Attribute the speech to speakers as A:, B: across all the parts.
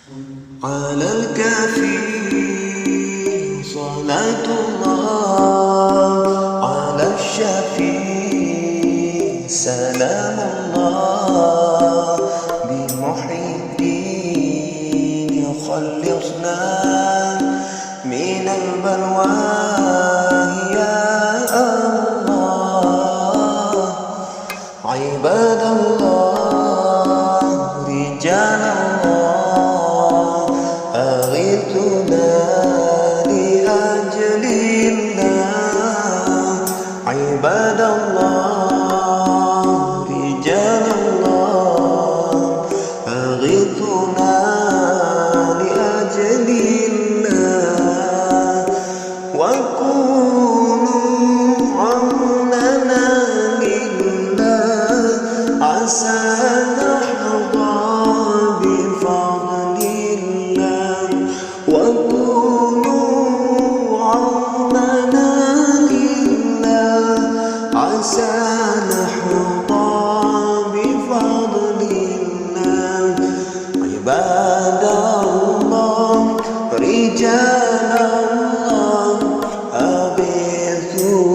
A: على الكافي صلاة الله، على الشفيع سلام الله، بمحي الدين يخلصنا من البلوى يا الله. عباد الله رجال الله أغثنا لأجل الله. عباد الله رجال الله أغثنا لأجل الله. وكونوا عوننا لله عسى نحظى بفضل الله. وكونوا عوننا لله عسى نحظى بفضل الله. عباد الله رجال الله أغثونا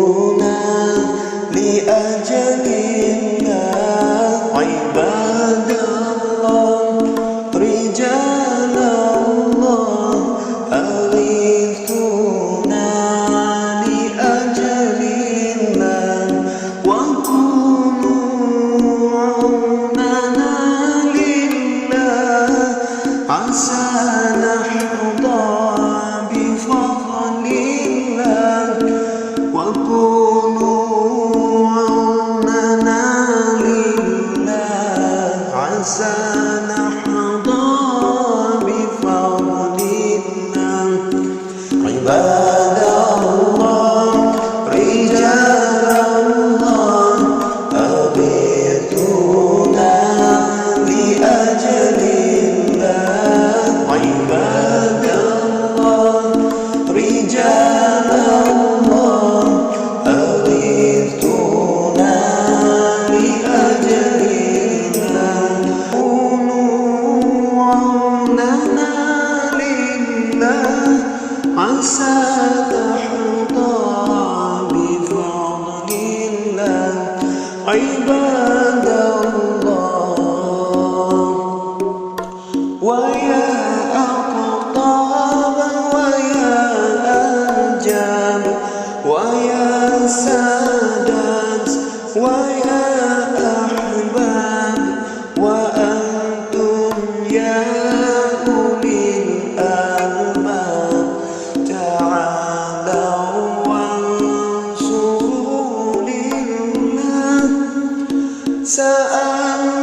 A: لأجل الله. عباد الله رجال الله أغثونا لأجل الله. وكونوا عوننا لله عسى نحظى بفضل الله. وكونوا عوننا لله عسى نحظى بفضل الله. عباد الله رجال الله أغثونا لأجل الله. عباد الله رجال الله أغثونا لأجل الله. كونوا عوننا لله عسى نحظى بفضل الله. عباد الله ويا أقطاب ويا أنجاب ويا سادات ويا أحباب وأنتم يا أولي الألباب تعالوا وانصروا لله. سألناكم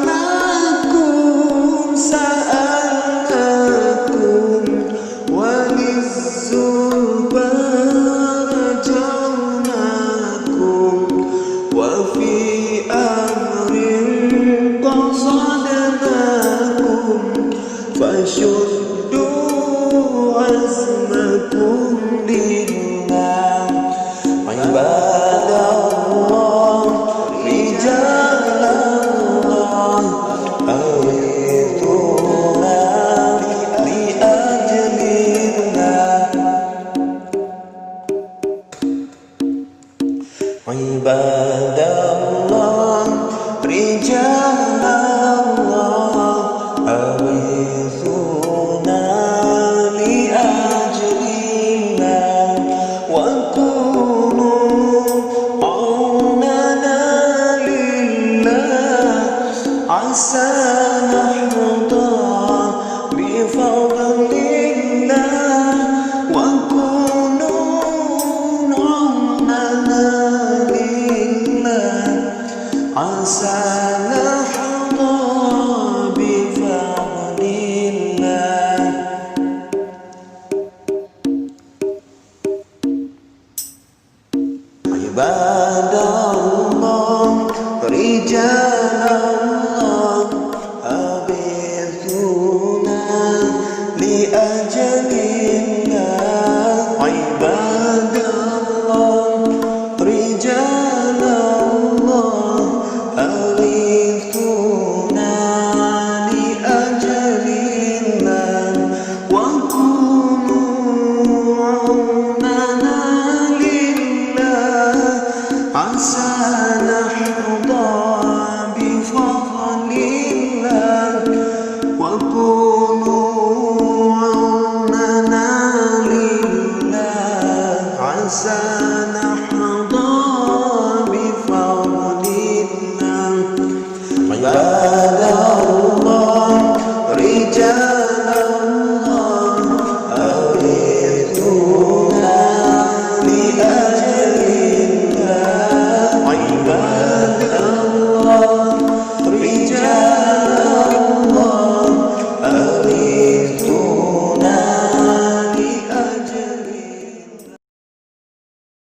A: وللزربى رجوناكم وفي أمر قصدناكم فشدوا عزمكم لله. عباد الله رجال الله أغثونا لأجل الله. عباد الله رجال الله أغثونا لأجل الله. وكونوا عوننا لله عسى نحظى بفضل الله. وكونوا عوننا لله عسى نحظى بفضل الله. عباد الله رجال الله أغثونا لأجل الله. عباد الله رجال الله أغثونا لأجل الله. عباد الله رجال